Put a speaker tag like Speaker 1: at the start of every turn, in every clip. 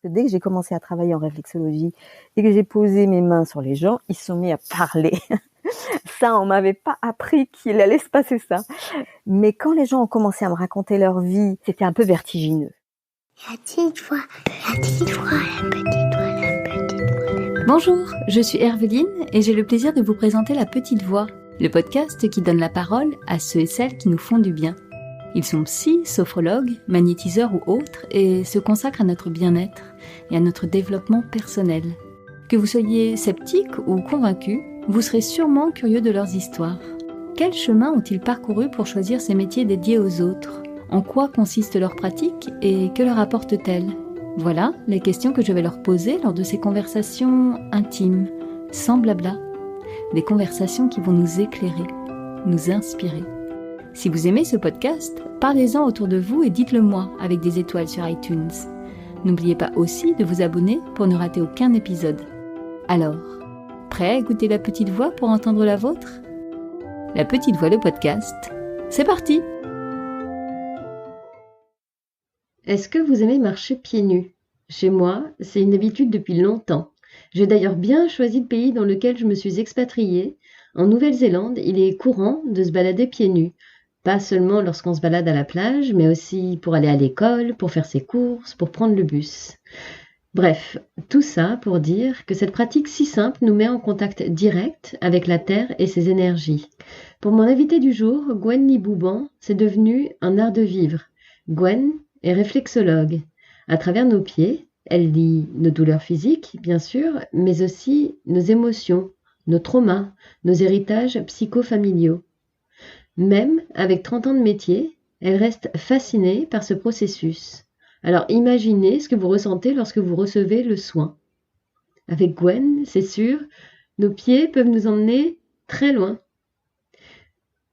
Speaker 1: que dès que j'ai commencé à travailler en réflexologie et que j'ai posé mes mains sur les gens, ils se sont mis à parler. Ça, on m'avait pas appris qu'il allait se passer ça. Mais quand les gens ont commencé à me raconter leur vie, c'était un peu vertigineux.
Speaker 2: La petite voix, la petite voix, la petite voix, la petite voix.
Speaker 3: Bonjour, je suis Herveline et j'ai le plaisir de vous présenter La Petite Voix, le podcast qui donne la parole à ceux et celles qui nous font du bien. Ils sont psy, sophrologues, magnétiseurs ou autres et se consacrent à notre bien-être et à notre développement personnel. Que vous soyez sceptique ou convaincu, vous serez sûrement curieux de leurs histoires. Quel chemin ont-ils parcouru pour choisir ces métiers dédiés aux autres ? En quoi consiste leur pratique et que leur apporte-t-elle ? Voilà les questions que je vais leur poser lors de ces conversations intimes, sans blabla. Des conversations qui vont nous éclairer, nous inspirer. Si vous aimez ce podcast, parlez-en autour de vous et dites-le moi avec des étoiles sur iTunes. N'oubliez pas aussi de vous abonner pour ne rater aucun épisode. Alors, prêt à écouter La Petite Voix pour entendre la vôtre ? La Petite Voix, le podcast, c'est parti ! Est-ce que vous aimez marcher pieds nus ? Chez moi, c'est une habitude depuis longtemps. J'ai d'ailleurs bien choisi le pays dans lequel je me suis expatriée. En Nouvelle-Zélande, il est courant de se balader pieds nus. Pas seulement lorsqu'on se balade à la plage, mais aussi pour aller à l'école, pour faire ses courses, pour prendre le bus. Bref, tout ça pour dire que cette pratique si simple nous met en contact direct avec la Terre et ses énergies. Pour mon invité du jour, Gwen Libouban, c'est devenu un art de vivre. Gwen est réflexologue. À travers nos pieds, elle lit nos douleurs physiques, bien sûr, mais aussi nos émotions, nos traumas, nos héritages psychofamiliaux. Même avec 30 ans de métier, elle reste fascinée par ce processus. Alors imaginez ce que vous ressentez lorsque vous recevez le soin. Avec Gwen, c'est sûr, nos pieds peuvent nous emmener très loin.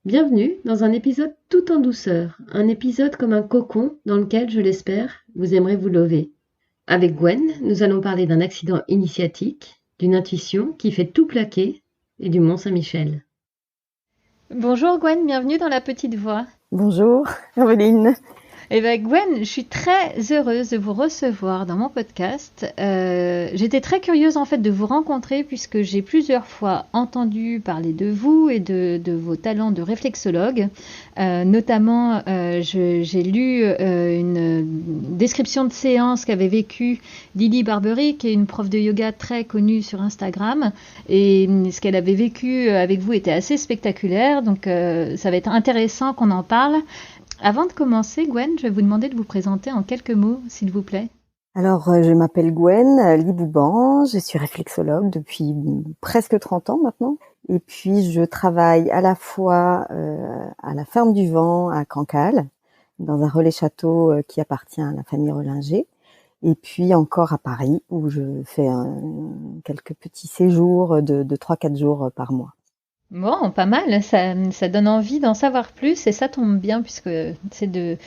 Speaker 3: Bienvenue dans un épisode tout en douceur, un épisode comme un cocon dans lequel, je l'espère, vous aimerez vous lever. Avec Gwen, nous allons parler d'un accident initiatique, d'une intuition qui fait tout plaquer et du Mont-Saint-Michel. Bonjour Gwen, bienvenue dans La Petite Voix.
Speaker 1: Bonjour, Herveline.
Speaker 3: Eh bien Gwen, je suis très heureuse de vous recevoir dans mon podcast. J'étais très curieuse en fait de vous rencontrer puisque j'ai plusieurs fois entendu parler de vous et de vos talents de réflexologue. Notamment, j'ai lu une description de séance qu'avait vécue Lily Barbery, qui est une prof de yoga très connue sur Instagram. Et ce qu'elle avait vécu avec vous était assez spectaculaire, donc ça va être intéressant qu'on en parle. Avant de commencer, Gwen, je vais vous demander de vous présenter en quelques mots, s'il vous plaît.
Speaker 1: Alors, je m'appelle Gwen Libouban, je suis réflexologue depuis presque 30 ans maintenant. Et puis, je travaille à la fois à la Ferme du Vent à Cancale, dans un relais château qui appartient à la famille Rollinger. Et puis encore à Paris, où je fais quelques petits séjours de 3-4 jours par mois.
Speaker 3: Bon, pas mal, ça donne envie d'en savoir plus et ça tombe bien puisque c'est de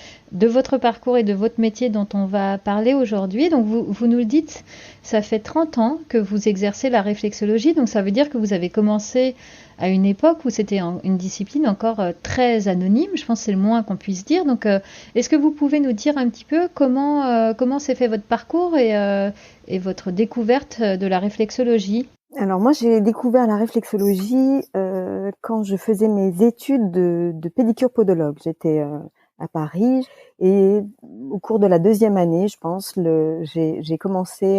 Speaker 3: votre parcours et de votre métier dont on va parler aujourd'hui. Donc vous nous le dites, ça fait 30 ans que vous exercez la réflexologie, donc ça veut dire que vous avez commencé à une époque où c'était une discipline encore très anonyme, je pense que c'est le moins qu'on puisse dire. Donc est-ce que vous pouvez nous dire un petit peu comment s'est fait votre parcours et votre découverte de la réflexologie ?
Speaker 1: Alors moi, j'ai découvert la réflexologie quand je faisais mes études de pédicure podologue. J'étais à Paris et au cours de la 2e année, je pense, j'ai commencé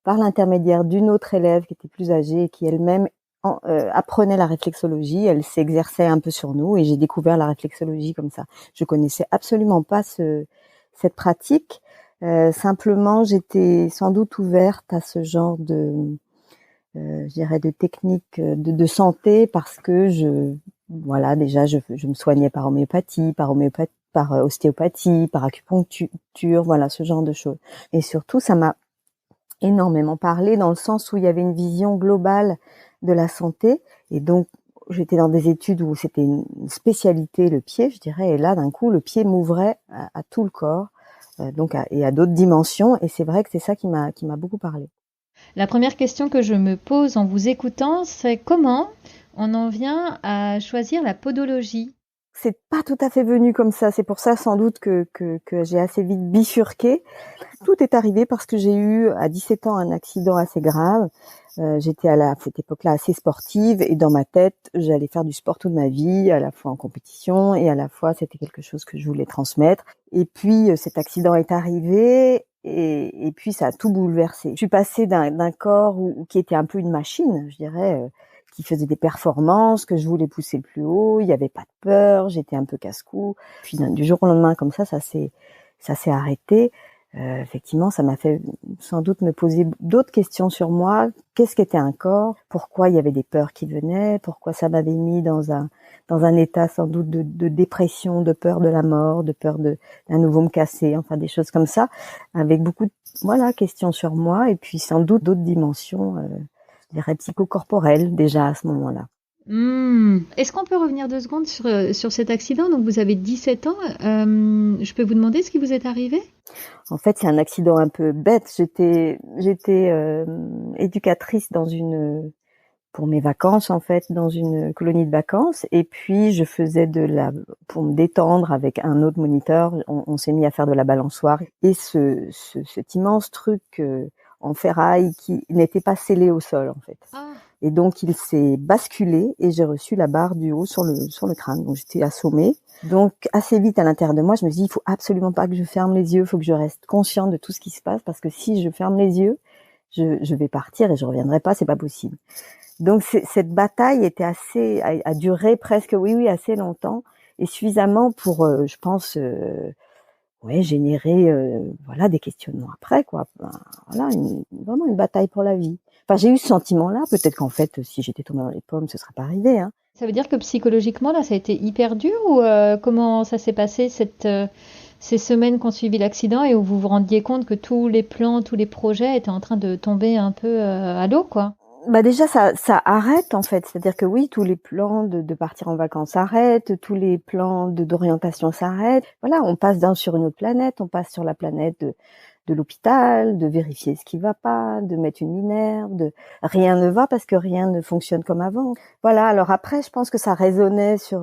Speaker 1: par l'intermédiaire d'une autre élève qui était plus âgée et qui elle-même apprenait la réflexologie. Elle s'exerçait un peu sur nous et j'ai découvert la réflexologie comme ça. Je connaissais absolument pas cette pratique. Simplement, j'étais sans doute ouverte à ce genre je dirais de techniques de santé parce que déjà je me soignais par homéopathie, par ostéopathie, par acupuncture, voilà, ce genre de choses. Et surtout, ça m'a énormément parlé dans le sens où il y avait une vision globale de la santé. Et donc, j'étais dans des études où c'était une spécialité, le pied, je dirais. Et là, d'un coup, le pied m'ouvrait à tout le corps, et à d'autres dimensions. Et c'est vrai que c'est ça qui m'a beaucoup parlé.
Speaker 3: La première question que je me pose en vous écoutant, c'est comment on en vient à choisir la podologie ?
Speaker 1: C'est pas tout à fait venu comme ça. C'est pour ça sans doute que j'ai assez vite bifurqué. Tout est arrivé parce que j'ai eu à 17 ans un accident assez grave. J'étais à cette époque-là assez sportive et dans ma tête, j'allais faire du sport toute ma vie, à la fois en compétition et à la fois c'était quelque chose que je voulais transmettre. Et puis cet accident est arrivé et puis ça a tout bouleversé. Je suis passée d'un corps qui était un peu une machine, je dirais, qui faisait des performances, que je voulais pousser le plus haut, il n'y avait pas de peur, j'étais un peu casse-cou. Puis du jour au lendemain, comme ça s'est arrêté. Effectivement, ça m'a fait sans doute me poser d'autres questions sur moi. Qu'est-ce qu'était un corps? Pourquoi il y avait des peurs qui venaient? Pourquoi ça m'avait mis dans un état sans doute de dépression, de peur de la mort, de peur d'un nouveau me casser, enfin des choses comme ça, avec beaucoup de questions sur moi et puis sans doute d'autres dimensions. Je dirais psychocorporelle déjà à ce moment-là.
Speaker 4: Est-ce qu'on peut revenir 2 secondes sur cet accident? Donc vous avez 17 ans. Je peux vous demander ce qui vous est arrivé?
Speaker 1: En fait, c'est un accident un peu bête. J'étais éducatrice pour mes vacances en fait, dans une colonie de vacances. Et puis je faisais pour me détendre avec un autre moniteur, on s'est mis à faire de la balançoire. Et cet immense truc en ferraille qui n'était pas scellé au sol en fait.
Speaker 4: Ah.
Speaker 1: Et donc il s'est basculé et j'ai reçu la barre du haut sur le crâne. Donc j'étais assommée. Donc assez vite à l'intérieur de moi, je me suis dit il faut absolument pas que je ferme les yeux, il faut que je reste consciente de tout ce qui se passe parce que si je ferme les yeux, je vais partir et je reviendrai pas, c'est pas possible. Donc cette bataille a duré presque assez longtemps et suffisamment pour je pense générer des questionnements après quoi. Voilà, vraiment une bataille pour la vie. Enfin, j'ai eu ce sentiment-là, peut-être qu'en fait si j'étais tombée dans les pommes, ce serait pas arrivé hein.
Speaker 4: Ça veut dire que psychologiquement là ça a été hyper dur ou comment ça s'est passé ces semaines qu'on suivi l'accident et où vous vous rendiez compte que tous les plans, tous les projets étaient en train de tomber un peu à l'eau quoi?
Speaker 1: Bah déjà ça arrête en fait, c'est-à-dire que oui, tous les plans de partir en vacances s'arrêtent, tous les plans d'orientation s'arrêtent. Voilà, on passe sur une autre planète, on passe sur la planète de l'hôpital, de vérifier ce qui va pas, de mettre une minerve, rien ne va parce que rien ne fonctionne comme avant. Voilà, alors après je pense que ça résonnait sur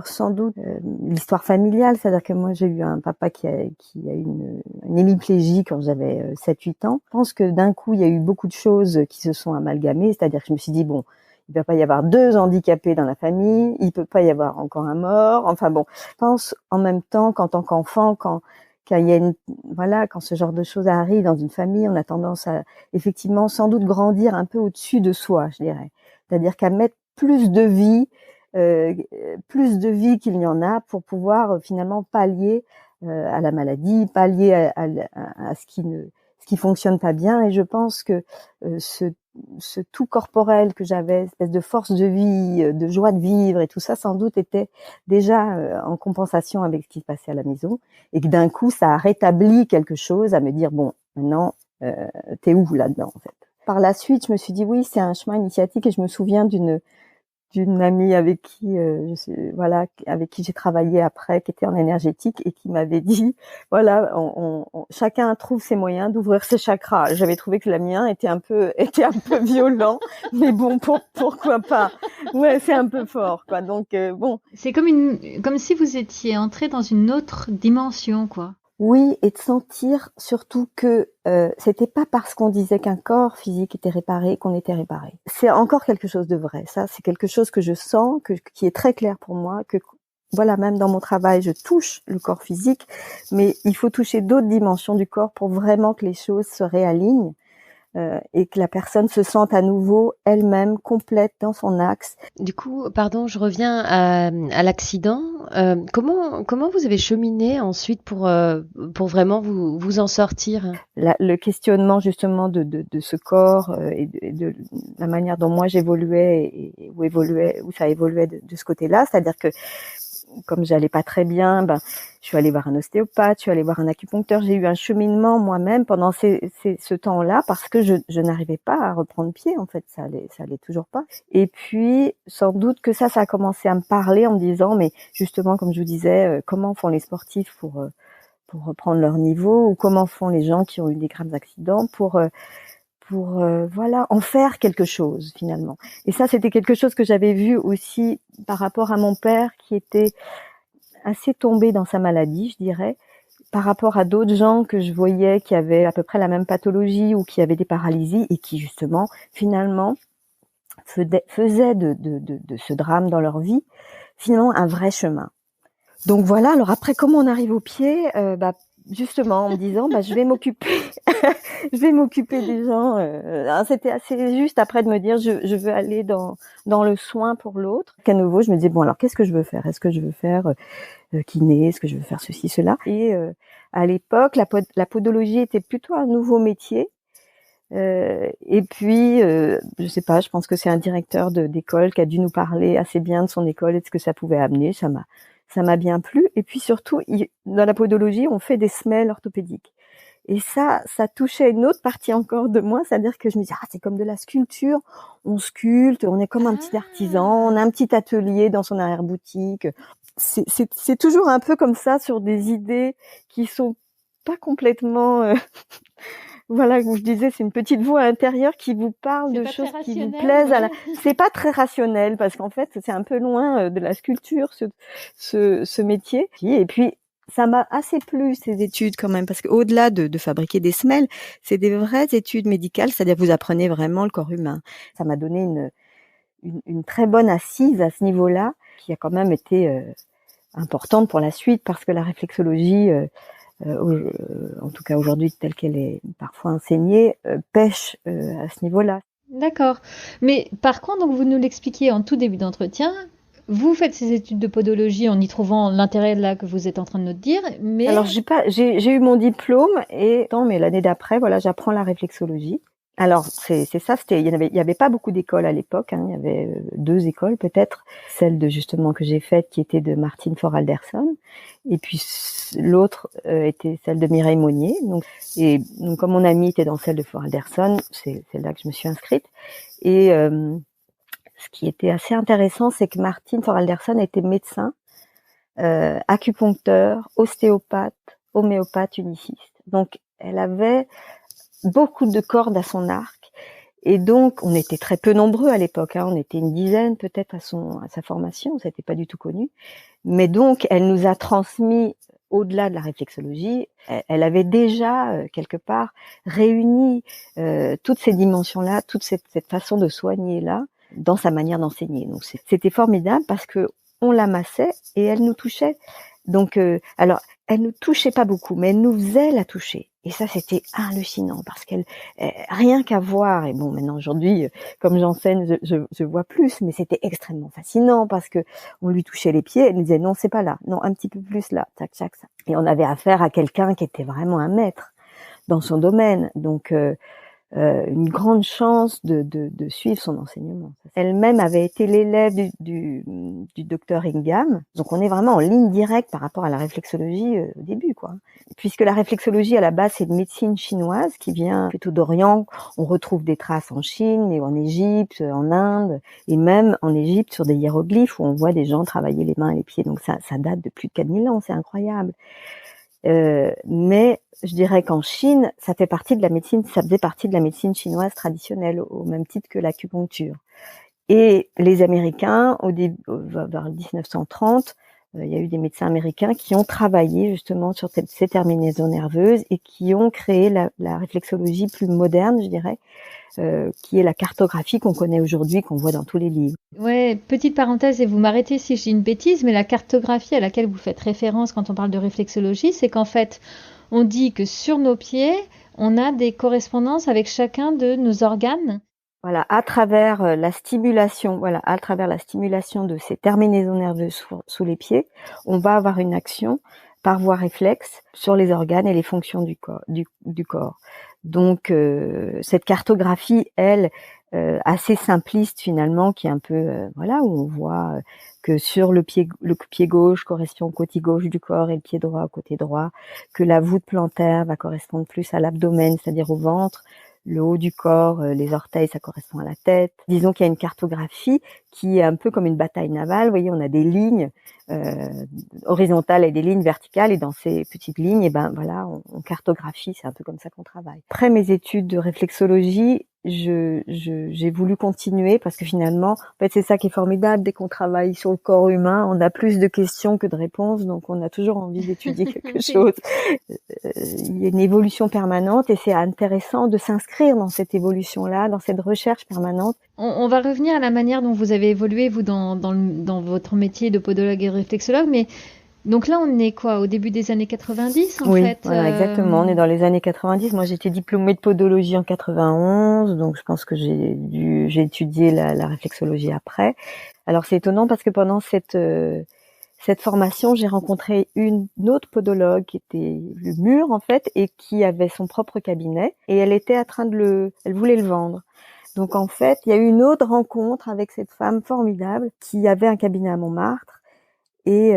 Speaker 1: sans doute l'histoire familiale, c'est-à-dire que moi j'ai eu un papa qui a eu une hémiplégie quand j'avais 7-8 ans. Je pense que d'un coup il y a eu beaucoup de choses qui se sont amalgamées, c'est-à-dire que je me suis dit bon, il va pas y avoir 2 handicapés dans la famille, il peut pas y avoir encore un mort. Enfin bon, je pense en même temps qu'en tant qu'enfant, quand il y a quand ce genre de choses arrivent dans une famille, on a tendance à effectivement sans doute grandir un peu au-dessus de soi, je dirais. C'est-à-dire qu'à mettre plus de vie qu'il n'y en a pour pouvoir finalement pallier à la maladie, pallier à ce qui fonctionne pas bien. Et je pense que ce tout corporel que j'avais, espèce de force de vie, de joie de vivre et tout ça, sans doute était déjà en compensation avec ce qui se passait à la maison, et que d'un coup ça a rétabli quelque chose à me dire bon, maintenant t'es où là-dedans en fait. Par la suite, je me suis dit oui, c'est un chemin initiatique, et je me souviens d'une amie avec qui avec qui j'ai travaillé après, qui était en énergétique et qui m'avait dit voilà, chacun trouve ses moyens d'ouvrir ses chakras. J'avais trouvé que le mien était un peu violent, mais bon, pourquoi pas. Ouais, c'est un peu fort quoi. Donc bon.
Speaker 4: C'est comme si vous étiez entré dans une autre dimension quoi.
Speaker 1: Oui, et de sentir surtout que c'était pas parce qu'on disait qu'un corps physique était réparé qu'on était réparé. C'est encore quelque chose de vrai. Ça, c'est quelque chose que je sens, qui est très clair pour moi, que voilà, même dans mon travail, je touche le corps physique, mais il faut toucher d'autres dimensions du corps pour vraiment que les choses se réalignent. Et que la personne se sente à nouveau elle-même complète dans son axe.
Speaker 3: Du coup, pardon, je reviens à l'accident. Comment vous avez cheminé ensuite pour vraiment vous en sortir?
Speaker 1: Le questionnement justement de ce corps et de la manière dont moi j'évoluais et où ça évoluait de ce côté-là, c'est-à-dire que comme j'allais pas très bien, je suis allée voir un ostéopathe, je suis allée voir un acupuncteur. J'ai eu un cheminement moi-même pendant ce temps-là parce que je n'arrivais pas à reprendre pied. En fait, ça allait toujours pas. Et puis, sans doute que ça a commencé à me parler en me disant, mais justement, comme je vous disais, comment font les sportifs pour reprendre leur niveau, ou comment font les gens qui ont eu des graves accidents pour voilà, en faire quelque chose finalement. Et ça, c'était quelque chose que j'avais vu aussi par rapport à mon père qui était assez tombé dans sa maladie, je dirais, par rapport à d'autres gens que je voyais qui avaient à peu près la même pathologie ou qui avaient des paralysies et qui justement, finalement, faisaient de ce drame dans leur vie, finalement, un vrai chemin. Donc voilà, alors après, comment on arrive au pied justement, en me disant, je vais m'occuper, je vais m'occuper des gens. C'était assez juste après de me dire, je veux aller dans le soin pour l'autre. Qu'à nouveau, je me disais, bon, alors qu'est-ce que je veux faire? Est-ce que je veux faire kiné? Est-ce que je veux faire ceci, cela? Et à l'époque, la podologie était plutôt un nouveau métier. Et puis, je sais pas, je pense que c'est un directeur d'école qui a dû nous parler assez bien de son école et de ce que ça pouvait amener. Ça m'a bien plu. Et puis surtout, dans la podologie, on fait des semelles orthopédiques. Et ça touchait une autre partie encore de moi, c'est-à-dire que je me disais, c'est comme de la sculpture. On sculpte, on est comme un petit artisan, on a un petit atelier dans son arrière-boutique. C'est toujours un peu comme ça sur des idées qui sont pas complètement voilà, comme je disais, c'est une petite voix intérieure qui vous parle de choses qui vous plaisent. C'est pas très rationnel parce qu'en fait, c'est un peu loin de la sculpture, ce métier. Et puis, ça m'a assez plu ces études quand même parce qu'au-delà de fabriquer des semelles, c'est des vraies études médicales, c'est-à-dire vous apprenez vraiment le corps humain. Ça m'a donné une très bonne assise à ce niveau-là, qui a quand même été importante pour la suite parce que la réflexologie en tout cas aujourd'hui telle qu'elle est parfois enseignée, pêche à ce niveau-là.
Speaker 4: D'accord. Mais par contre, donc vous nous l'expliquiez en tout début d'entretien, vous faites ces études de podologie en y trouvant l'intérêt là que vous êtes en train de nous dire, mais...
Speaker 1: Alors j'ai eu mon diplôme mais l'année d'après, voilà, j'apprends la réflexologie. Alors c'est ça, il y avait pas beaucoup d'écoles à l'époque, il y avait 2 écoles peut-être, celle de justement que j'ai faite qui était de Martine Foralderson et puis l'autre était celle de Mireille Monnier. Donc comme mon amie était dans celle de Foralderson, c'est là que je me suis inscrite. Et ce qui était assez intéressant, c'est que Martine Foralderson était médecin, acupuncteur, ostéopathe, homéopathe, uniciste. Donc elle avait beaucoup de cordes à son arc. Et donc, on était très peu nombreux à l'époque. On était une dizaine peut-être à sa formation. Ça n'était pas du tout connu. Mais donc, elle nous a transmis, au-delà de la réflexologie, elle avait déjà, quelque part, réuni toutes ces dimensions-là, toute cette façon de soigner-là, dans sa manière d'enseigner. Donc, c'était formidable parce que on la massait et elle nous touchait. Donc, alors, elle nous touchait pas beaucoup, mais elle nous faisait la toucher. Et ça, c'était hallucinant parce qu'elle, rien qu'à voir, et bon, maintenant aujourd'hui, comme j'enseigne, je vois plus, mais c'était extrêmement fascinant parce que on lui touchait les pieds, elle nous disait non, c'est pas là, non, un petit peu plus là, tac, tac, ça. Et on avait affaire à quelqu'un qui était vraiment un maître dans son domaine. Donc, une grande chance de suivre son enseignement. Elle-même avait été l'élève du docteur Ingham, donc on est vraiment en ligne directe par rapport à la réflexologie au début, quoi. Puisque la réflexologie à la base c'est une médecine chinoise qui vient plutôt d'Orient. On retrouve des traces en Chine, mais en Égypte, en Inde, et même en Égypte sur des hiéroglyphes où on voit des gens travailler les mains et les pieds. Donc ça date de plus de 4000 ans, c'est incroyable. Mais je dirais qu'en Chine, ça faisait partie de la médecine chinoise traditionnelle, au même titre que l'acupuncture. Et les Américains, vers 1930, il y a eu des médecins américains qui ont travaillé justement sur ces terminaisons nerveuses et qui ont créé la réflexologie plus moderne, je dirais, qui est la cartographie qu'on connaît aujourd'hui, qu'on voit dans tous les livres.
Speaker 4: Ouais, petite parenthèse, et vous m'arrêtez si je dis une bêtise, mais la cartographie à laquelle vous faites référence quand on parle de réflexologie, c'est qu'en fait, on dit que sur nos pieds, on a des correspondances avec chacun de nos organes.
Speaker 1: Voilà, à travers la stimulation de ces terminaisons nerveuses sous les pieds, on va avoir une action par voie réflexe sur les organes et les fonctions du corps. Donc cette cartographie, elle, assez simpliste finalement, qui est un peu où on voit que sur le pied gauche correspond au côté gauche du corps et le pied droit au côté droit, que la voûte plantaire va correspondre plus à l'abdomen, c'est-à-dire au ventre, le haut du corps, les orteils, ça correspond à la tête. Disons qu'il y a une cartographie qui est un peu comme une bataille navale. Vous voyez, on a des lignes horizontales et des lignes verticales, et dans ces petites lignes, voilà, on cartographie. C'est un peu comme ça qu'on travaille. Après mes études de réflexologie, j'ai voulu continuer parce que finalement, en fait, c'est ça qui est formidable. Dès qu'on travaille sur le corps humain, on a plus de questions que de réponses, donc on a toujours envie d'étudier quelque chose. Il y a une évolution permanente et c'est intéressant de s'inscrire dans cette évolution-là, dans cette recherche permanente.
Speaker 4: On va revenir à la manière dont vous avez évolué, vous, dans votre métier de podologue et réflexologue, mais donc là, on est quoi, au début des années 90 en
Speaker 1: oui,
Speaker 4: fait
Speaker 1: voilà, exactement. On est dans les années 90. Moi, j'étais diplômée de podologie en 91, donc je pense que j'ai étudié la réflexologie après. Alors c'est étonnant parce que pendant cette formation, j'ai rencontré une autre podologue qui était le mur en fait et qui avait son propre cabinet et elle était en train elle voulait le vendre. Donc en fait, il y a eu une autre rencontre avec cette femme formidable qui avait un cabinet à Montmartre et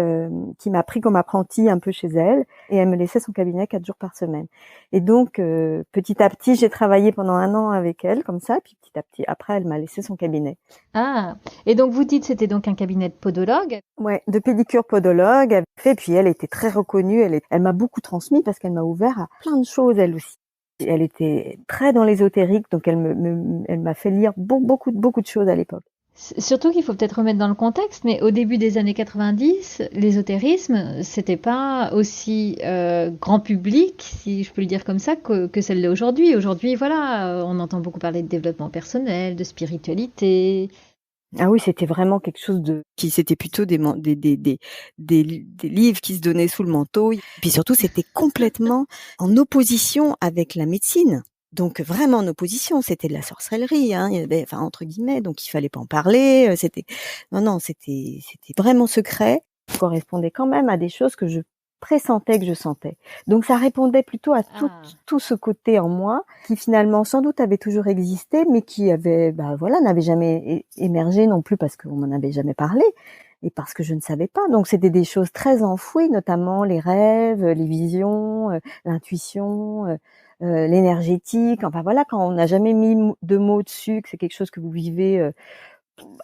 Speaker 1: qui m'a pris comme apprentie un peu chez elle, et elle me laissait son cabinet 4 jours par semaine. Et donc petit à petit, j'ai travaillé pendant 1 an avec elle comme ça, puis petit à petit après elle m'a laissé son cabinet.
Speaker 4: Ah, et donc vous dites c'était donc un cabinet de podologue?
Speaker 1: Ouais, de pédicure podologue, elle fait, puis elle était très reconnue, elle m'a beaucoup transmis parce qu'elle m'a ouvert à plein de choses elle aussi. Elle était très dans l'ésotérique, donc elle m'a fait lire beaucoup de choses à l'époque.
Speaker 4: Surtout qu'il faut peut-être remettre dans le contexte, mais au début des années 90, l'ésotérisme, c'était pas aussi grand public, si je peux le dire comme ça, que celle l'est aujourd'hui. Aujourd'hui, voilà, on entend beaucoup parler de développement personnel, de spiritualité.
Speaker 1: Ah oui, c'était vraiment quelque chose c'était plutôt des livres qui se donnaient sous le manteau. Et puis surtout, c'était complètement en opposition avec la médecine. Donc vraiment en opposition, c'était de la sorcellerie, hein. Il y avait, enfin entre guillemets, donc il fallait pas en parler. C'était vraiment secret. Ça correspondait quand même à des choses que je pressentais, que je sentais. Donc ça répondait plutôt à tout ce côté en moi qui finalement sans doute avait toujours existé, mais qui avait, n'avait jamais émergé non plus parce qu'on m'en avait jamais parlé et parce que je ne savais pas. Donc c'était des choses très enfouies, notamment les rêves, les visions, l'intuition. L'énergétique, enfin voilà, quand on n'a jamais mis de mots dessus, que c'est quelque chose que vous vivez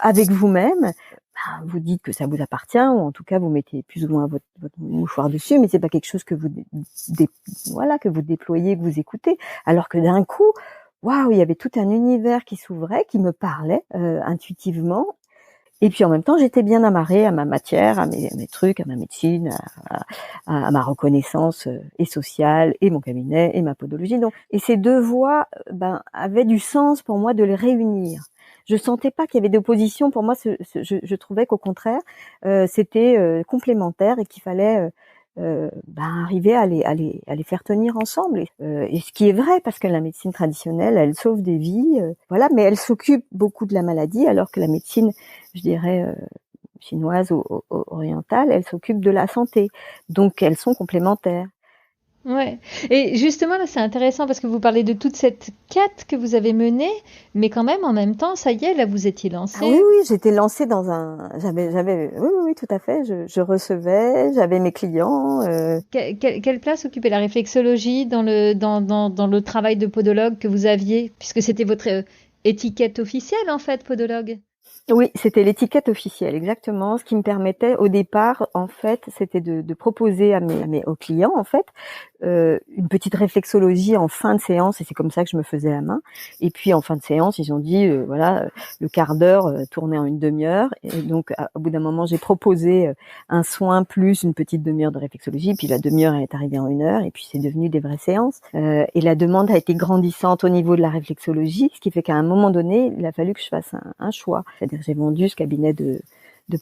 Speaker 1: avec vous-même, vous dites que ça vous appartient, ou en tout cas vous mettez plus ou moins votre mouchoir dessus, mais c'est pas quelque chose que vous que vous déployez, que vous écoutez, alors que d'un coup, waouh, il y avait tout un univers qui s'ouvrait, qui me parlait intuitivement. Et puis en même temps, j'étais bien amarrée à ma matière, à mes trucs, à ma médecine, à ma reconnaissance et sociale, et mon cabinet, et ma podologie. Donc, et ces deux voies avaient du sens pour moi de les réunir. Je sentais pas qu'il y avait d'opposition. Pour moi, je trouvais qu'au contraire, c'était complémentaire et qu'il fallait arriver à les faire tenir ensemble. Et ce qui est vrai, parce que la médecine traditionnelle, elle sauve des vies, mais elle s'occupe beaucoup de la maladie, alors que la médecine, je dirais, chinoise ou orientale, elle s'occupe de la santé. Donc elles sont complémentaires.
Speaker 4: Ouais. Et justement, là, c'est intéressant parce que vous parlez de toute cette quête que vous avez menée, mais quand même, en même temps, ça y est, là, vous étiez lancée.
Speaker 1: Ah oui, j'étais lancée oui, tout à fait. Je recevais, j'avais mes clients.
Speaker 4: Quelle place occupait la réflexologie dans le travail de podologue que vous aviez, puisque c'était votre étiquette officielle, en fait, podologue?
Speaker 1: Oui, c'était l'étiquette officielle, exactement. Ce qui me permettait, au départ, en fait, c'était de proposer aux clients, en fait, une petite réflexologie en fin de séance, et c'est comme ça que je me faisais la main. Et puis, en fin de séance, ils ont dit, le quart d'heure tournait en une demi-heure. Et donc, au bout d'un moment, j'ai proposé un soin plus une petite demi-heure de réflexologie. Puis la demi-heure est arrivée en 1 heure, et puis c'est devenu des vraies séances. Et la demande a été grandissante au niveau de la réflexologie, ce qui fait qu'à un moment donné, il a fallu que je fasse un choix. C'est-à-dire que j'ai vendu ce cabinet de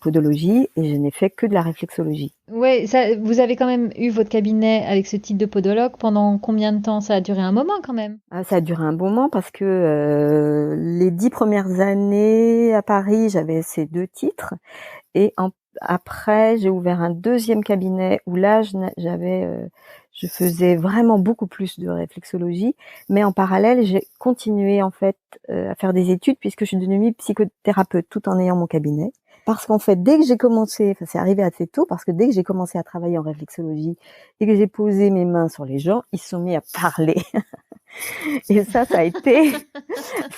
Speaker 1: podologie et je n'ai fait que de la réflexologie.
Speaker 4: Ouais, vous avez quand même eu votre cabinet avec ce titre de podologue pendant combien de temps? Ça a duré un moment quand même.
Speaker 1: Ça a duré un bon moment parce que les 10 premières années à Paris, j'avais ces 2 titres et après j'ai ouvert un deuxième cabinet où là je faisais vraiment beaucoup plus de réflexologie, mais en parallèle j'ai continué en fait à faire des études puisque je suis devenue psychothérapeute tout en ayant mon cabinet. Parce qu'en fait, dès que j'ai commencé, c'est arrivé assez tôt, parce que dès que j'ai commencé à travailler en réflexologie et que j'ai posé mes mains sur les gens, ils se sont mis à parler. Et ça a été,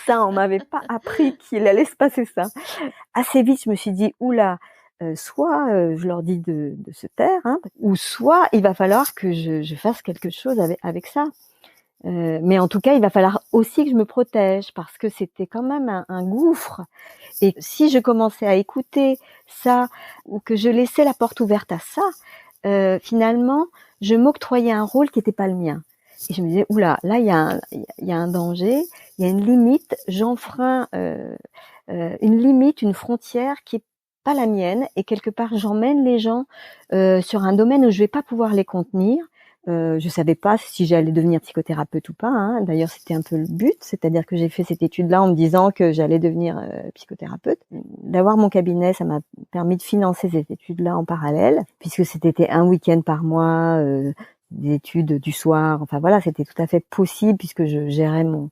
Speaker 1: ça, on m'avait pas appris qu'il allait se passer ça. Assez vite, je me suis dit, oula, soit je leur dis de se taire, hein, ou soit il va falloir que je fasse quelque chose avec ça. Mais en tout cas, il va falloir aussi que je me protège parce que c'était quand même un gouffre. Et si je commençais à écouter ça ou que je laissais la porte ouverte à ça, finalement, je m'octroyais un rôle qui n'était pas le mien. Et je me disais, oula, là, il y a un danger, il y a une limite, j'enfreins une limite, une frontière qui est pas la mienne, et quelque part, j'emmène les gens sur un domaine où je vais pas pouvoir les contenir. Je savais pas si j'allais devenir psychothérapeute ou pas, hein. D'ailleurs, c'était un peu le but, c'est-à-dire que j'ai fait cette étude-là en me disant que j'allais devenir psychothérapeute. D'avoir mon cabinet, ça m'a permis de financer cette étude-là en parallèle, puisque c'était un week-end par mois, des études du soir. Enfin voilà, c'était tout à fait possible puisque je gérais mon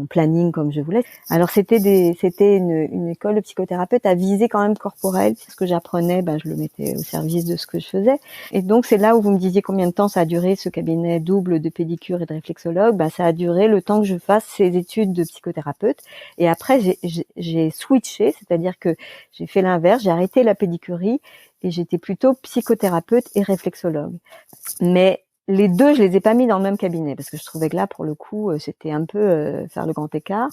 Speaker 1: planning comme je voulais. Alors c'était une école de psychothérapeute à visée quand même corporelle. Ce que j'apprenais, je le mettais au service de ce que je faisais. Et donc c'est là où vous me disiez combien de temps ça a duré ce cabinet double de pédicure et de réflexologue. Ça a duré le temps que je fasse ces études de psychothérapeute. Et après j'ai switché, c'est-à-dire que j'ai fait l'inverse, j'ai arrêté la pédicurie et j'étais plutôt psychothérapeute et réflexologue. Mais les deux, je les ai pas mis dans le même cabinet parce que je trouvais que là, pour le coup, c'était un peu faire le grand écart.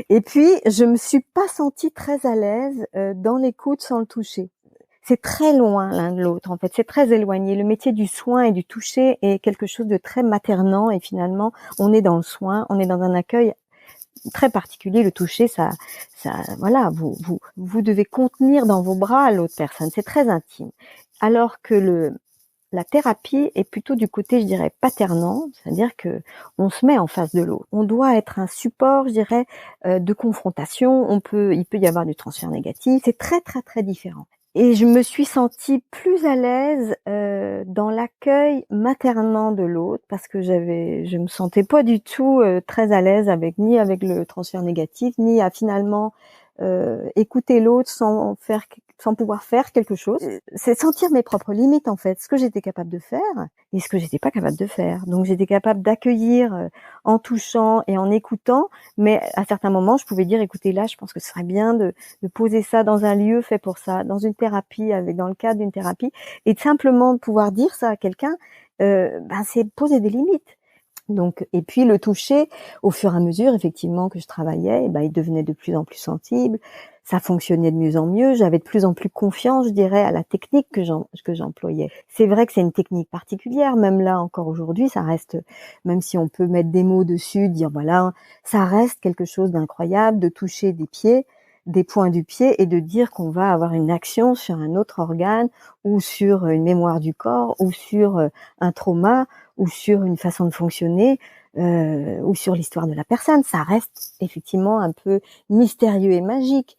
Speaker 1: Et puis, je me suis pas sentie très à l'aise dans l'écoute sans le toucher. C'est très loin l'un de l'autre, en fait. C'est très éloigné. Le métier du soin et du toucher est quelque chose de très maternant et finalement, on est dans le soin, on est dans un accueil très particulier. Le toucher, ça, voilà, vous devez contenir dans vos bras l'autre personne. C'est très intime. Alors que la thérapie est plutôt du côté, je dirais, paternant, c'est-à-dire que on se met en face de l'autre. On doit être un support, je dirais, de confrontation. Il peut y avoir du transfert négatif. C'est très, très, très différent. Et je me suis sentie plus à l'aise dans l'accueil maternant de l'autre parce que je me sentais pas du tout très à l'aise ni avec le transfert négatif, ni à finalement écouter l'autre sans pouvoir faire quelque chose. C'est sentir mes propres limites, en fait, ce que j'étais capable de faire et ce que j'étais pas capable de faire. Donc j'étais capable d'accueillir en touchant et en écoutant, mais à certains moments, je pouvais dire, écoutez, là, je pense que ce serait bien de poser ça dans un lieu fait pour ça, dans une thérapie, dans le cadre d'une thérapie, et de simplement pouvoir dire ça à quelqu'un, c'est poser des limites. Donc, et puis le toucher, au fur et à mesure, effectivement, que je travaillais, il devenait de plus en plus sensible. Ça fonctionnait de mieux en mieux. J'avais de plus en plus confiance, je dirais, à la technique que j'employais. C'est vrai que c'est une technique particulière. Même là, encore aujourd'hui, ça reste, même si on peut mettre des mots dessus, dire voilà, ça reste quelque chose d'incroyable de toucher des pieds, des points du pied et de dire qu'on va avoir une action sur un autre organe ou sur une mémoire du corps ou sur un trauma ou sur une façon de fonctionner ou sur l'histoire de la personne. Ça reste effectivement un peu mystérieux et magique.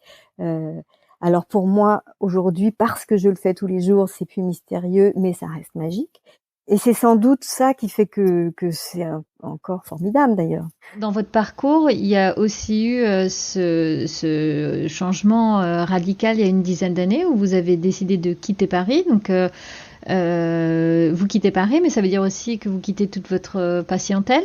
Speaker 1: Alors pour moi, aujourd'hui, parce que je le fais tous les jours, c'est plus mystérieux, mais ça reste magique. Et c'est sans doute ça qui fait que c'est encore formidable d'ailleurs.
Speaker 4: Dans votre parcours, il y a aussi eu ce changement radical il y a une dizaine d'années où vous avez décidé de quitter Paris. Donc vous quittez Paris, mais ça veut dire aussi que vous quittez toute votre patientèle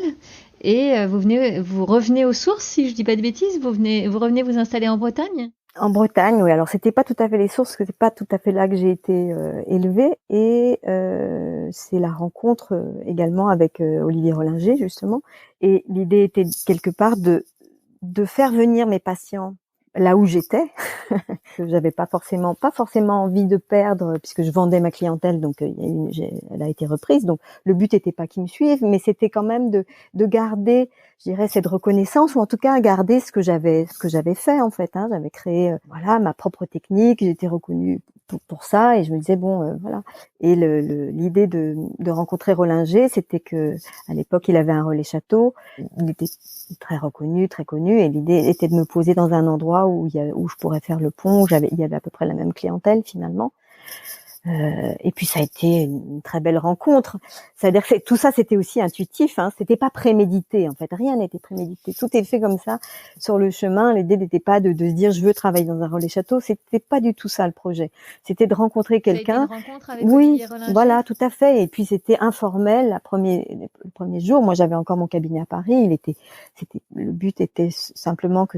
Speaker 4: et vous revenez aux sources, si je dis pas de bêtises. Vous revenez vous installer en Bretagne.
Speaker 1: En Bretagne, oui. Alors c'était pas tout à fait les sources, parce que c'est pas tout à fait là que j'ai été élevée, et c'est la rencontre également avec Olivier Rollinger justement. Et l'idée était quelque part de faire venir mes patients là où j'étais, que j'avais pas forcément envie de perdre, puisque je vendais ma clientèle, donc elle a été reprise. Donc le but était pas qu'ils me suivent, mais c'était quand même de garder, je dirais, cette reconnaissance, ou en tout cas garder ce que j'avais fait en fait. Hein. J'avais créé ma propre technique, j'étais reconnue pour ça, et je me disais voilà. Et l'idée de rencontrer Rollinger, c'était que à l'époque il avait un relais château, il était très reconnu, très connu, et l'idée était de me poser dans un endroit où je pourrais faire le pont, où il y avait à peu près la même clientèle finalement. Et puis ça a été une très belle rencontre. C'est-à-dire que tout ça, c'était aussi intuitif. C'était pas prémédité en fait. Rien n'était prémédité. Tout est fait comme ça sur le chemin. L'idée n'était pas de se dire je veux travailler dans un relais château. C'était pas du tout ça le projet. C'était de rencontrer quelqu'un.
Speaker 4: Ça a été une rencontre avec
Speaker 1: Oui,
Speaker 4: Olivier Rollinger.
Speaker 1: voilà, tout à fait. Et puis c'était informel. Le premier jour, moi j'avais encore mon cabinet à Paris. Le but était simplement que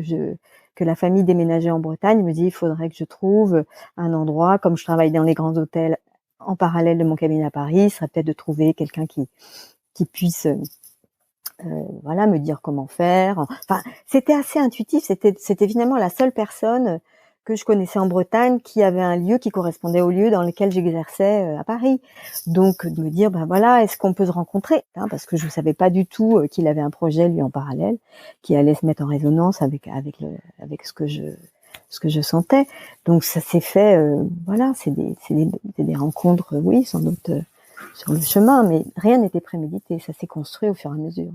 Speaker 1: la famille déménageait en Bretagne. Il me dit il faudrait que je trouve un endroit, comme je travaille dans les grands hôtels en parallèle de mon cabinet à Paris, ce serait peut-être de trouver quelqu'un qui puisse voilà, me dire comment faire. Enfin, c'était assez intuitif, c'était finalement la seule personne que je connaissais en Bretagne qui avait un lieu qui correspondait au lieu dans lequel j'exerçais à Paris. Donc de me dire ben voilà, est-ce qu'on peut se rencontrer, parce que je savais pas du tout qu'il avait un projet lui en parallèle qui allait se mettre en résonance avec ce que je sentais. Donc ça s'est fait voilà, c'est des rencontres oui, sans doute sur le chemin, mais rien n'était prémédité, ça s'est construit au fur et à mesure.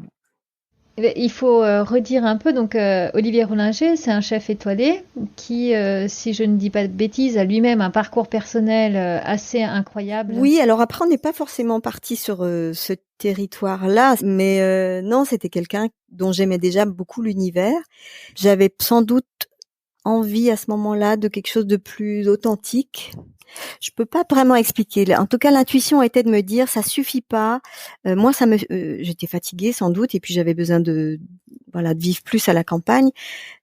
Speaker 4: Il faut redire un peu, donc Olivier Rollinger, c'est un chef étoilé qui, si je ne dis pas de bêtises, a lui-même un parcours personnel assez incroyable.
Speaker 1: Oui, alors après on n'est pas forcément parti sur ce territoire-là, mais non, c'était quelqu'un dont j'aimais déjà beaucoup l'univers. J'avais sans doute envie à ce moment-là de quelque chose de plus authentique. Je peux pas vraiment expliquer. En tout cas, l'intuition était de me dire ça suffit pas. Moi, j'étais fatiguée sans doute, et puis j'avais besoin de vivre plus à la campagne,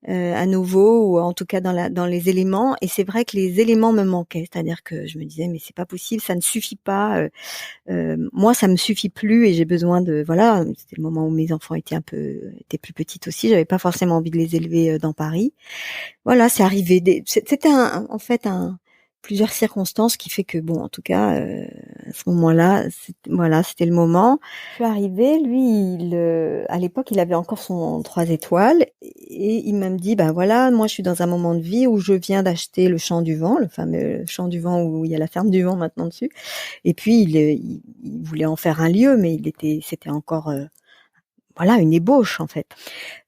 Speaker 1: à nouveau, ou en tout cas dans les éléments. Et c'est vrai que les éléments me manquaient, c'est-à-dire que je me disais mais c'est pas possible, ça ne suffit pas. Moi, ça me suffit plus, et j'ai besoin de C'était le moment où mes enfants étaient plus petites aussi. J'avais pas forcément envie de les élever dans Paris. Voilà, c'est arrivé. C'était en fait plusieurs circonstances qui fait que bon, en tout cas, à ce moment-là, c'était le moment. Je suis arrivée, lui, à l'époque, il avait encore son 3 étoiles, et il m'a dit, ben voilà, moi, je suis dans un moment de vie où je viens d'acheter le Champ du Vent, le fameux Champ du Vent où il y a la ferme du Vent maintenant dessus. Et puis, il voulait en faire un lieu, mais c'était encore, une ébauche, en fait.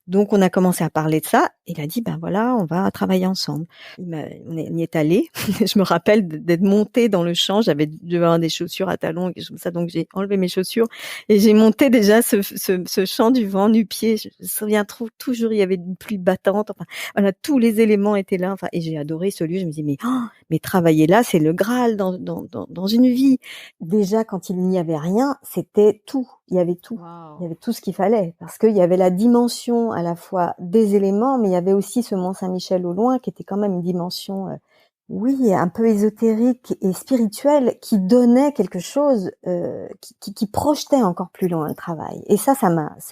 Speaker 1: Donc, on a commencé à parler de ça. Il a dit, ben voilà, on va travailler ensemble. On y est allé. Je me rappelle d'être montée dans le champ. Je devais avoir des chaussures à talons et quelque chose comme ça. Donc, j'ai enlevé mes chaussures et j'ai monté déjà ce Champ du Vent nu-pied. Je me souviens toujours, il y avait une pluie battante. Enfin, voilà, tous les éléments étaient là. Enfin, et j'ai adoré ce lieu. Je me dis, mais travailler là, c'est le Graal dans une vie. Déjà, quand il n'y avait rien, c'était tout. Il y avait tout.
Speaker 4: Wow.
Speaker 1: Il y avait tout ce qu'il fallait, parce qu'il y avait la dimension à la fois des éléments, mais il y avait aussi ce Mont-Saint-Michel au loin qui était quand même une dimension, oui, un peu ésotérique et spirituelle, qui donnait quelque chose, qui projetait encore plus loin le travail. Et ça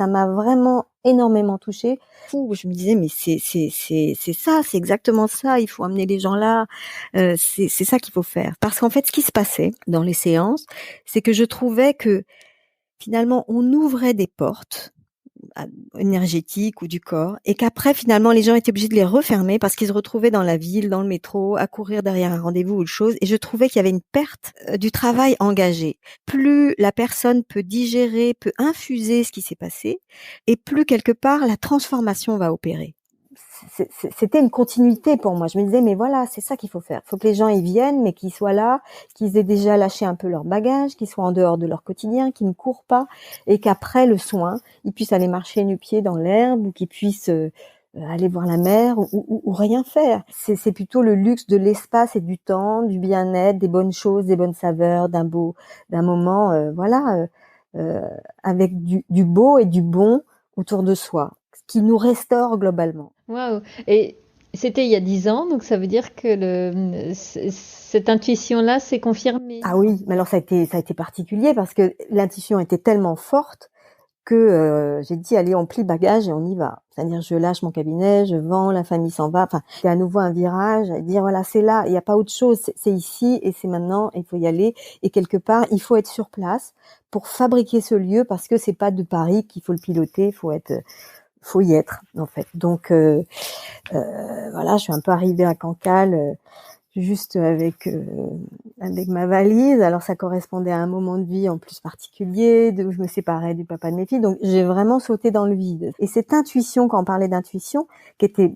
Speaker 1: m'a vraiment énormément touchée. Je me disais mais c'est ça, c'est exactement ça. Il faut amener les gens là. C'est ça qu'il faut faire. Parce qu'en fait, ce qui se passait dans les séances, c'est que je trouvais que finalement, on ouvrait des portes énergétiques ou du corps, et qu'après, finalement, les gens étaient obligés de les refermer parce qu'ils se retrouvaient dans la ville, dans le métro, à courir derrière un rendez-vous ou autre chose. Et je trouvais qu'il y avait une perte du travail engagé. Plus la personne peut digérer, peut infuser ce qui s'est passé, et plus, quelque part, la transformation va opérer. C'était une continuité pour moi. Je me disais, mais voilà, c'est ça qu'il faut faire. Il faut que les gens y viennent, mais qu'ils soient là, qu'ils aient déjà lâché un peu leur bagage, qu'ils soient en dehors de leur quotidien, qu'ils ne courent pas, et qu'après le soin, ils puissent aller marcher nu-pieds dans l'herbe, ou qu'ils puissent aller voir la mer, ou rien faire. C'est plutôt le luxe de l'espace et du temps, du bien-être, des bonnes choses, des bonnes saveurs, d'un moment, avec du beau et du bon autour de soi, qui nous restaure globalement.
Speaker 4: Waouh! Et c'était il y a 10 ans, donc ça veut dire que cette intuition-là s'est confirmée.
Speaker 1: Ah oui, mais alors ça a été particulier parce que l'intuition était tellement forte que j'ai dit allez, on plie bagage et on y va. C'est-à-dire je lâche mon cabinet, je vends, la famille s'en va. Enfin, c'est à nouveau un virage, à dire voilà, c'est là, il n'y a pas autre chose, c'est ici et c'est maintenant, il faut y aller. Et quelque part, il faut être sur place pour fabriquer ce lieu, parce que c'est pas de Paris qu'il faut le piloter, faut y être en fait. Donc voilà, je suis un peu arrivée à Cancale juste avec ma valise. Alors ça correspondait à un moment de vie en plus particulier, où je me séparais du papa de mes filles. Donc j'ai vraiment sauté dans le vide. Et cette intuition, quand on parlait d'intuition, qui était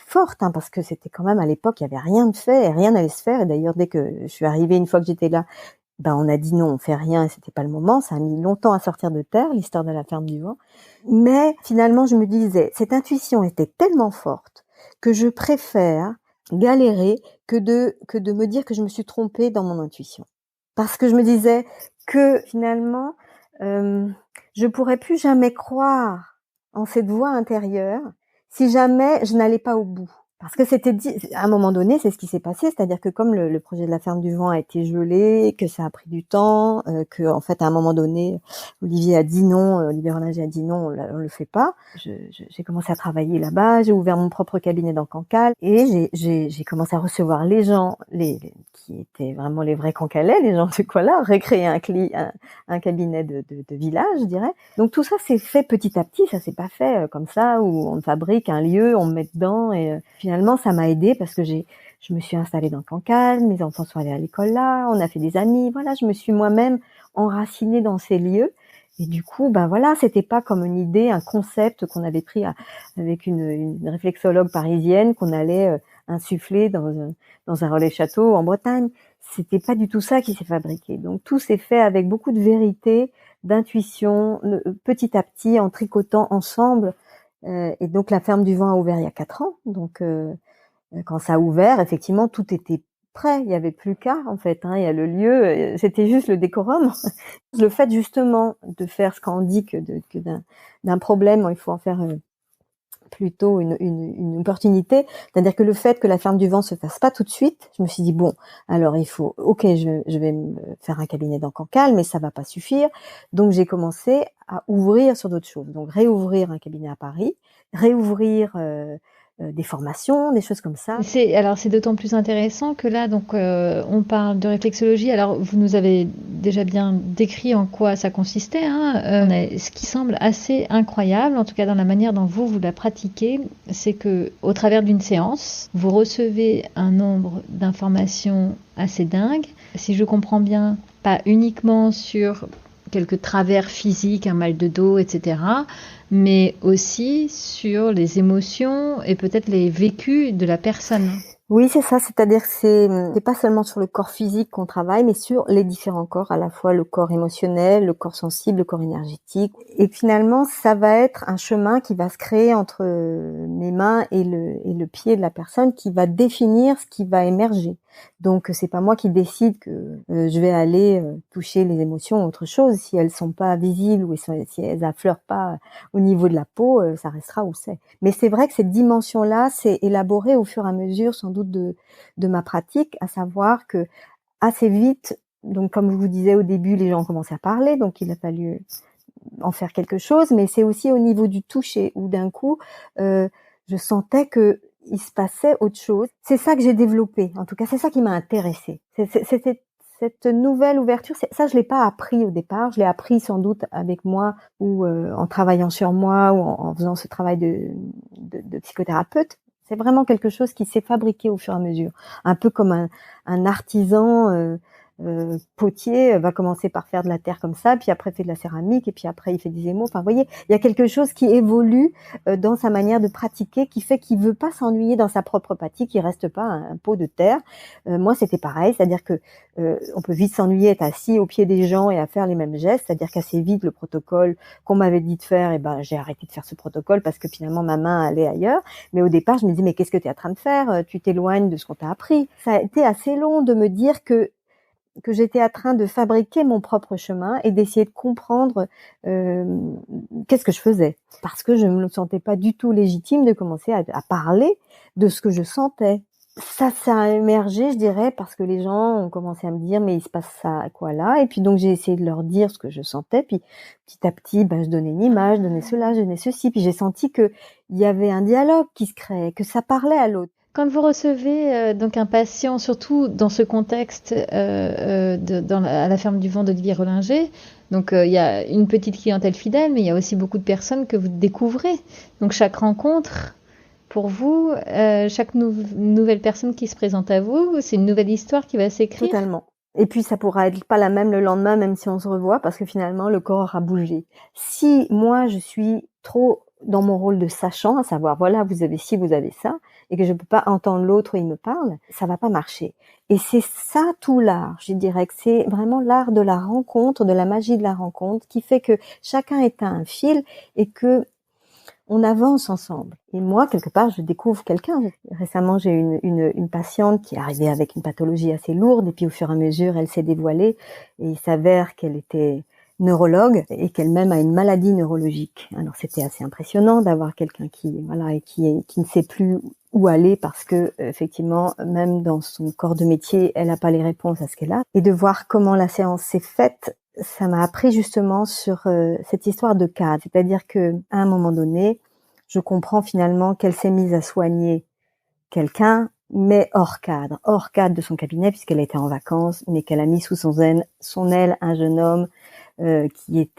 Speaker 1: forte, hein, parce que c'était quand même à l'époque, il y avait rien de fait et rien n'allait se faire. Et d'ailleurs, dès que je suis arrivée, une fois que j'étais là, on a dit non, on fait rien et c'était pas le moment. Ça a mis longtemps à sortir de terre, l'histoire de la ferme du vent. Mais finalement, je me disais, cette intuition était tellement forte que je préfère galérer que de me dire que je me suis trompée dans mon intuition. Parce que je me disais que finalement, je pourrais plus jamais croire en cette voix intérieure si jamais je n'allais pas au bout. Parce que c'était dit, à un moment donné, c'est ce qui s'est passé, c'est-à-dire que comme le projet de la ferme du vent a été gelé, que ça a pris du temps, que en fait à un moment donné, Olivier Rollinger a dit non, on le fait pas. J'ai commencé à travailler là-bas, j'ai ouvert mon propre cabinet dans Cancale et j'ai commencé à recevoir les gens, qui étaient vraiment les vrais Cancalais, les gens de quoi là, recréer un cabinet de village, je dirais. Donc tout ça s'est fait petit à petit, ça s'est pas fait comme ça où on fabrique un lieu, on me met dedans et finalement, ça m'a aidée parce que je me suis installée dans Cancale, mes enfants sont allés à l'école là, on a fait des amis, voilà, je me suis moi-même enracinée dans ces lieux. Et du coup, voilà, c'était pas comme une idée, un concept qu'on avait pris avec une réflexologue parisienne qu'on allait insuffler dans un relais château en Bretagne. C'était pas du tout ça qui s'est fabriqué. Donc tout s'est fait avec beaucoup de vérité, d'intuition, petit à petit, en tricotant ensemble. Et donc la ferme du vent a ouvert il y a 4 ans. Donc quand ça a ouvert, effectivement, tout était prêt. Il y avait plus qu'à en fait. Il y a le lieu, c'était juste le décorum. Le fait justement de faire ce qu'on dit que d'un problème, il faut en faire plutôt une opportunité. C'est-à-dire que le fait que la ferme du vent se fasse pas tout de suite, je me suis dit bon, alors il faut, je vais me faire un cabinet dans Cancale, mais ça va pas suffire. Donc j'ai commencé à ouvrir sur d'autres choses. Donc réouvrir un cabinet à Paris, réouvrir des formations, des choses comme ça.
Speaker 4: C'est d'autant plus intéressant que là, donc, on parle de réflexologie. Alors, vous nous avez déjà bien décrit en quoi ça consistait, hein. Ce qui semble assez incroyable, en tout cas dans la manière dont vous la pratiquez, c'est que au travers d'une séance, vous recevez un nombre d'informations assez dingue. Si je comprends bien, pas uniquement sur quelques travers physiques, un mal de dos, etc., mais aussi sur les émotions et peut-être les vécus de la personne.
Speaker 1: Oui, c'est ça. C'est-à-dire que c'est pas seulement sur le corps physique qu'on travaille, mais sur les différents corps, à la fois le corps émotionnel, le corps sensible, le corps énergétique. Et finalement, ça va être un chemin qui va se créer entre mes mains et le pied de la personne, qui va définir ce qui va émerger. Donc c'est pas moi qui décide que je vais aller toucher les émotions ou autre chose. Si elles sont pas visibles ou si elles affleurent pas au niveau de la peau, ça restera où c'est. Mais c'est vrai que cette dimension-là s'est élaborée au fur et à mesure, sans doute, de ma pratique, à savoir que assez vite, donc comme je vous disais au début, les gens ont commencé à parler, donc il a fallu en faire quelque chose. Mais c'est aussi au niveau du toucher où d'un coup, je sentais que il se passait autre chose. C'est ça que j'ai développé. En tout cas, c'est ça qui m'a intéressée. C'était cette nouvelle ouverture. Ça, je l'ai pas appris au départ. Je l'ai appris sans doute avec moi ou en travaillant sur moi ou en faisant ce travail de psychothérapeute. C'est vraiment quelque chose qui s'est fabriqué au fur et à mesure. Un peu comme un artisan potier va commencer par faire de la terre comme ça, puis après fait de la céramique, et puis après il fait des émaux. Enfin, vous voyez, il y a quelque chose qui évolue dans sa manière de pratiquer, qui fait qu'il veut pas s'ennuyer dans sa propre pratique, il reste pas un pot de terre. Moi, c'était pareil, c'est-à-dire que on peut vite s'ennuyer, être assis au pied des gens et à faire les mêmes gestes, c'est-à-dire qu'assez vite le protocole qu'on m'avait dit de faire, j'ai arrêté de faire ce protocole parce que finalement ma main allait ailleurs. Mais au départ, je me disais mais qu'est-ce que tu es en train de faire? Tu t'éloignes de ce qu'on t'a appris. Ça a été assez long de me dire que j'étais en train de fabriquer mon propre chemin et d'essayer de comprendre qu'est-ce que je faisais. Parce que je ne me sentais pas du tout légitime de commencer à parler de ce que je sentais. Ça a émergé, je dirais, parce que les gens ont commencé à me dire mais il se passe ça quoi là, et puis donc j'ai essayé de leur dire ce que je sentais, puis petit à petit je donnais une image, je donnais cela, je donnais ceci, puis j'ai senti que il y avait un dialogue qui se créait, que ça parlait à l'autre.
Speaker 4: Quand vous recevez donc un patient, surtout dans ce contexte à la ferme du vent d'Olivier Rollinger, donc il y a une petite clientèle fidèle, mais il y a aussi beaucoup de personnes que vous découvrez. Donc chaque rencontre pour vous, chaque nouvelle personne qui se présente à vous, c'est une nouvelle histoire qui va s'écrire?
Speaker 1: Totalement. Et puis ça pourra être pas la même le lendemain, même si on se revoit, parce que finalement le corps aura bougé. Si moi je suis trop dans mon rôle de sachant, à savoir voilà vous avez ci, vous avez ça, et que je peux pas entendre l'autre où il me parle, ça va pas marcher. Et c'est ça tout l'art. Je dirais que c'est vraiment l'art de la rencontre, de la magie de la rencontre, qui fait que chacun est à un fil et que on avance ensemble. Et moi, quelque part, je découvre quelqu'un. Récemment, j'ai une patiente qui est arrivée avec une pathologie assez lourde, et puis au fur et à mesure, elle s'est dévoilée, et il s'avère qu'elle était neurologue et qu'elle-même a une maladie neurologique. Alors c'était assez impressionnant d'avoir quelqu'un qui ne sait plus où aller parce que effectivement, même dans son corps de métier, elle n'a pas les réponses à ce qu'elle a. Et de voir comment la séance s'est faite, ça m'a appris justement sur cette histoire de cadre. C'est-à-dire que à un moment donné, je comprends finalement qu'elle s'est mise à soigner quelqu'un, mais hors cadre de son cabinet, puisqu'elle était en vacances, mais qu'elle a mis sous son aile un jeune homme qui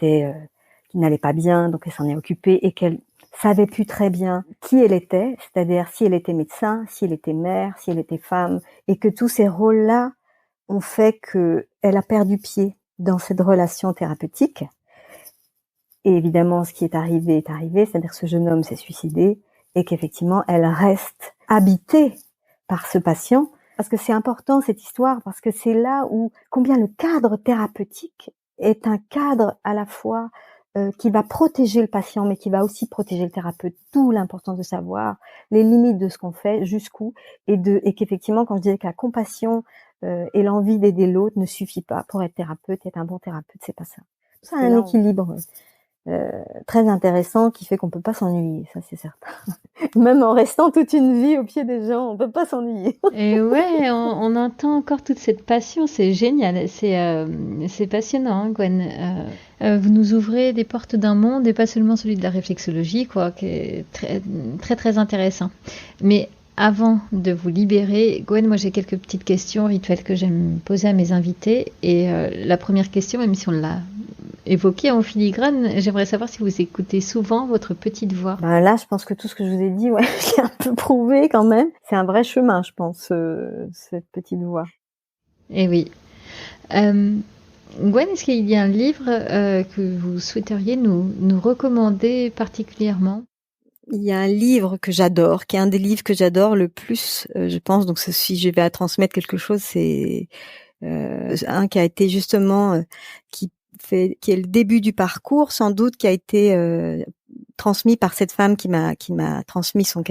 Speaker 1: n'allait pas bien, donc elle s'en est occupée et qu'elle savait plus très bien qui elle était, c'est-à-dire si elle était médecin, si elle était mère, si elle était femme, et que tous ces rôles-là ont fait que elle a perdu pied dans cette relation thérapeutique. Et évidemment, ce qui est arrivé, c'est-à-dire que ce jeune homme s'est suicidé et qu'effectivement, elle reste habitée par ce patient, parce que c'est important cette histoire, parce que c'est là où combien le cadre thérapeutique est un cadre à la fois qui va protéger le patient, mais qui va aussi protéger le thérapeute. D'où l'importance de savoir les limites de ce qu'on fait, jusqu'où, et qu'effectivement, quand je disais que la compassion et l'envie d'aider l'autre ne suffit pas pour être thérapeute, être un bon thérapeute, c'est pas ça. C'est un équilibre très intéressant qui fait qu'on peut pas s'ennuyer, ça c'est certain. Même en restant toute une vie au pied des gens, on peut pas s'ennuyer.
Speaker 4: Et ouais, on entend encore toute cette passion, c'est génial, c'est passionnant, hein, Gwen. Vous nous ouvrez des portes d'un monde et pas seulement celui de la réflexologie, quoi, qui est très très très intéressant. Mais avant de vous libérer, Gwen, moi j'ai quelques petites questions rituelles que j'aime poser à mes invités. Et la première question, même si on l'a évoqué en filigrane, j'aimerais savoir si vous écoutez souvent votre petite voix.
Speaker 1: Ben là, je pense que tout ce que je vous ai dit, ouais, j'ai un peu prouvé quand même. C'est un vrai chemin, je pense, cette petite voix.
Speaker 4: Eh oui. Gwen, est-ce qu'il y a un livre que vous souhaiteriez nous recommander particulièrement?
Speaker 1: Il y a un livre que j'adore, qui est un des livres que j'adore le plus, je pense. Donc, si je vais à transmettre quelque chose, c'est un qui a été justement qui est le début du parcours, sans doute, qui a été transmis par cette femme qui m'a transmis son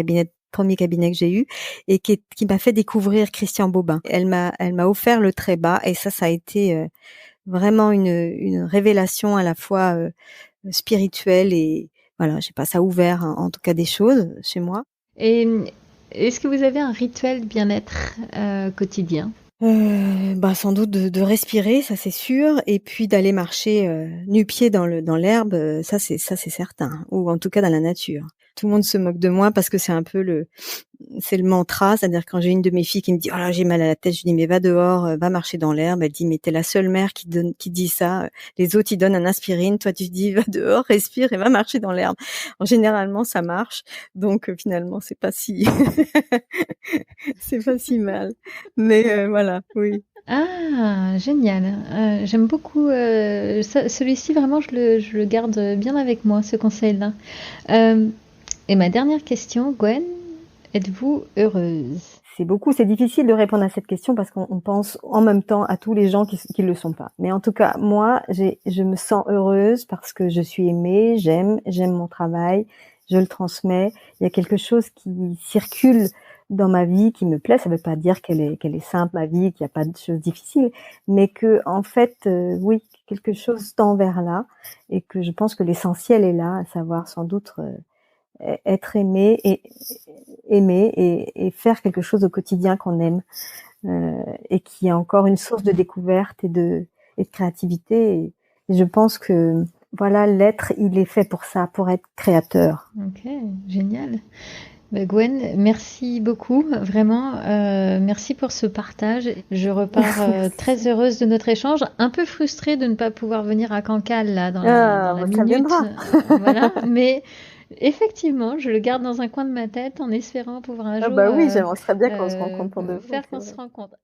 Speaker 1: premier cabinet que j'ai eu, et qui m'a fait découvrir Christian Bobin. Elle m'a offert le Trébat, et ça a été vraiment une révélation à la fois spirituelle, et voilà, je sais pas, ça a ouvert en tout cas des choses chez moi.
Speaker 4: Et est-ce que vous avez un rituel bien-être quotidien?
Speaker 1: Sans doute de respirer, ça c'est sûr, et puis d'aller marcher nu-pied dans l'herbe, ça c'est certain, ou en tout cas dans la nature. Tout le monde se moque de moi parce que c'est un peu le mantra, c'est-à-dire quand j'ai une de mes filles qui me dit « Oh là, j'ai mal à la tête », je dis « Mais va dehors, va marcher dans l'herbe ». Elle dit « Mais t'es la seule mère qui dit ça. Les autres, ils donnent un aspirine. Toi, tu dis « Va dehors, respire et va marcher dans l'herbe ». Généralement, ça marche. Donc, finalement, c'est pas si c'est pas si mal. Mais voilà, oui.
Speaker 4: Ah, génial. J'aime beaucoup celui-ci, vraiment, je le garde bien avec moi, ce conseil-là. Et ma dernière question, Gwen, êtes-vous heureuse?
Speaker 1: C'est difficile de répondre à cette question parce qu'on pense en même temps à tous les gens qui le sont pas. Mais en tout cas, moi, je me sens heureuse parce que je suis aimée, j'aime mon travail, je le transmets. Il y a quelque chose qui circule dans ma vie qui me plaît. Ça veut pas dire qu'elle est simple, ma vie, qu'il n'y a pas de choses difficiles, mais que en fait, oui, quelque chose tend vers là, et que je pense que l'essentiel est là, à savoir sans doute être aimé et faire quelque chose au quotidien qu'on aime, et qui est encore une source de découverte et de créativité. Et je pense que voilà, l'être, il est fait pour ça, pour être créateur.
Speaker 4: Ok, génial. Gwen, merci beaucoup, vraiment, merci pour ce partage. Je repars très heureuse de notre échange, un peu frustrée de ne pas pouvoir venir à Cancale là dans la minute.
Speaker 1: Ça viendra.
Speaker 4: Voilà, mais Effectivement, je le garde dans un coin de ma tête en espérant pouvoir un
Speaker 1: Ah
Speaker 4: jour
Speaker 1: bah oui, j'aimerais bien qu'on se rencontre pour de vrai.
Speaker 4: faire qu'on se rencontre.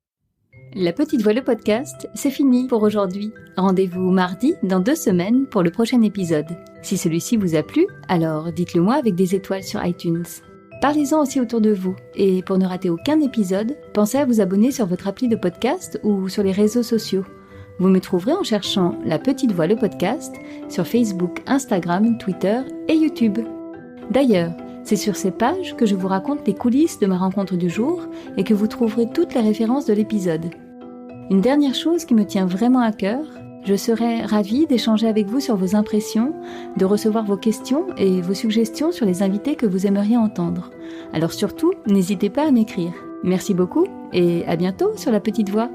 Speaker 5: La Petite Voix, le podcast, c'est fini pour aujourd'hui. Rendez-vous mardi dans 2 semaines pour le prochain épisode. Si celui-ci vous a plu, alors dites-le moi avec des étoiles sur iTunes. Parlez-en aussi autour de vous. Et pour ne rater aucun épisode, pensez à vous abonner sur votre appli de podcast ou sur les réseaux sociaux. Vous me trouverez en cherchant La Petite Voix, le podcast sur Facebook, Instagram, Twitter et YouTube. D'ailleurs, c'est sur ces pages que je vous raconte les coulisses de ma rencontre du jour et que vous trouverez toutes les références de l'épisode. Une dernière chose qui me tient vraiment à cœur, je serais ravie d'échanger avec vous sur vos impressions, de recevoir vos questions et vos suggestions sur les invités que vous aimeriez entendre. Alors surtout, n'hésitez pas à m'écrire. Merci beaucoup et à bientôt sur La Petite Voix.